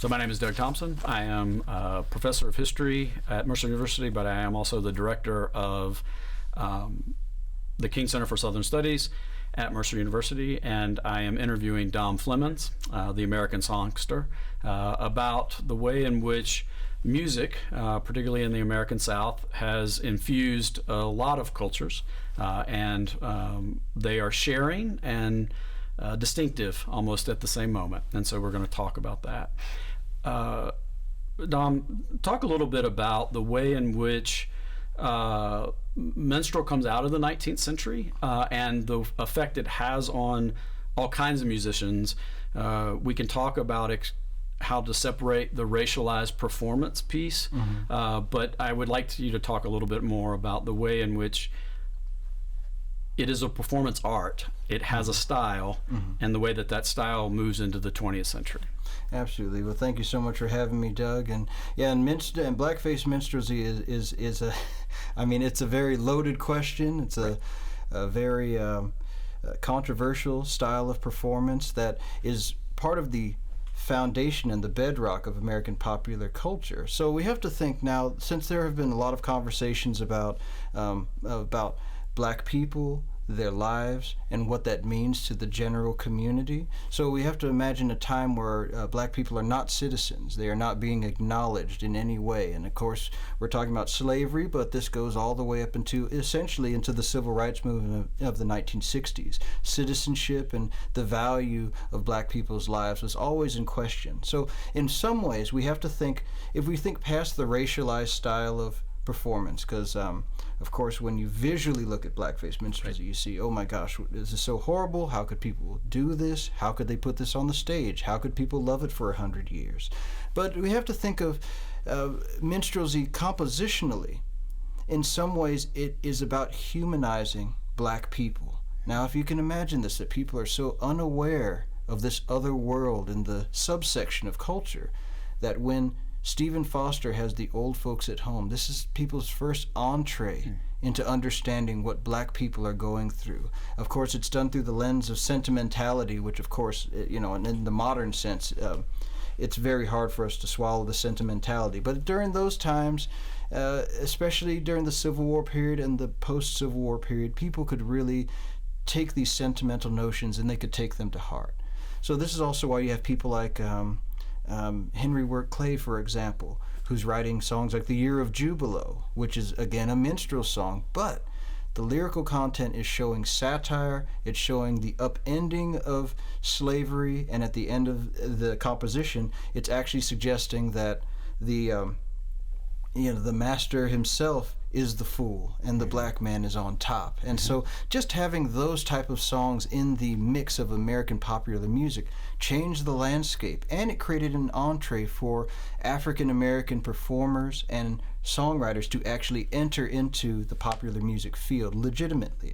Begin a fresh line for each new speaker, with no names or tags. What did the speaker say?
So my name is Doug Thompson. I am a professor of history at Mercer University, but I am also the director of the King Center for Southern Studies at Mercer University, and I am interviewing Dom Flemons, the American Songster, about the way in which music, particularly in the American South, has infused a lot of cultures, and they are sharing and distinctive almost at the same moment. And so we're going to talk about that. Dom, talk a little bit about the way in which minstrel comes out of the 19th century and the effect it has on all kinds of musicians. We can talk about how to separate the racialized performance piece, but I would like you to talk a little bit more about the way in which it is a performance art. It has a style, and the way that that style moves into the 20th century.
Absolutely. Well, thank you so much for having me, Doug. And yeah, and blackface minstrelsy is a, I mean, it's a very loaded question. It's a very controversial style of performance that is part of the foundation and the bedrock of American popular culture. So we have to think now, since there have been a lot of conversations about black people, their lives, and what that means to the general community. So we have to imagine a time where black people are not citizens. They are not being acknowledged in any way. And of course, we're talking about slavery, but this goes all the way up into, essentially, into the civil rights movement of the 1960s. Citizenship and the value of black people's lives was always in question. So in some ways, we have to think, if we think past the racialized style of performance, because of course when you visually look at blackface minstrelsy, you see, oh my gosh, this is so horrible. How could people do this? How could they put this on the stage? How could people love it for 100 years? But we have to think of minstrelsy compositionally. In some ways, it is about humanizing black people. Now, if you can imagine this, that people are so unaware of this other world in the subsection of culture, that when Stephen Foster has The Old Folks at Home, this is people's first entree into understanding what black people are going through. Of course, it's done through the lens of sentimentality, which of course, you know, and in the modern sense, it's very hard for us to swallow the sentimentality. But during those times, especially during the Civil War period and the post-Civil War period, people could really take these sentimental notions and they could take them to heart. So this is also why you have people like Henry Wirt Clay, for example, who's writing songs like The Year of Jubilo, which is, again, a minstrel song, but the lyrical content is showing satire, it's showing the upending of slavery, and at the end of the composition, it's actually suggesting that the master himself is the fool and the black man is on top. And so just having those type of songs in the mix of American popular music changed the landscape, and it created an entree for African American performers and songwriters to actually enter into the popular music field legitimately.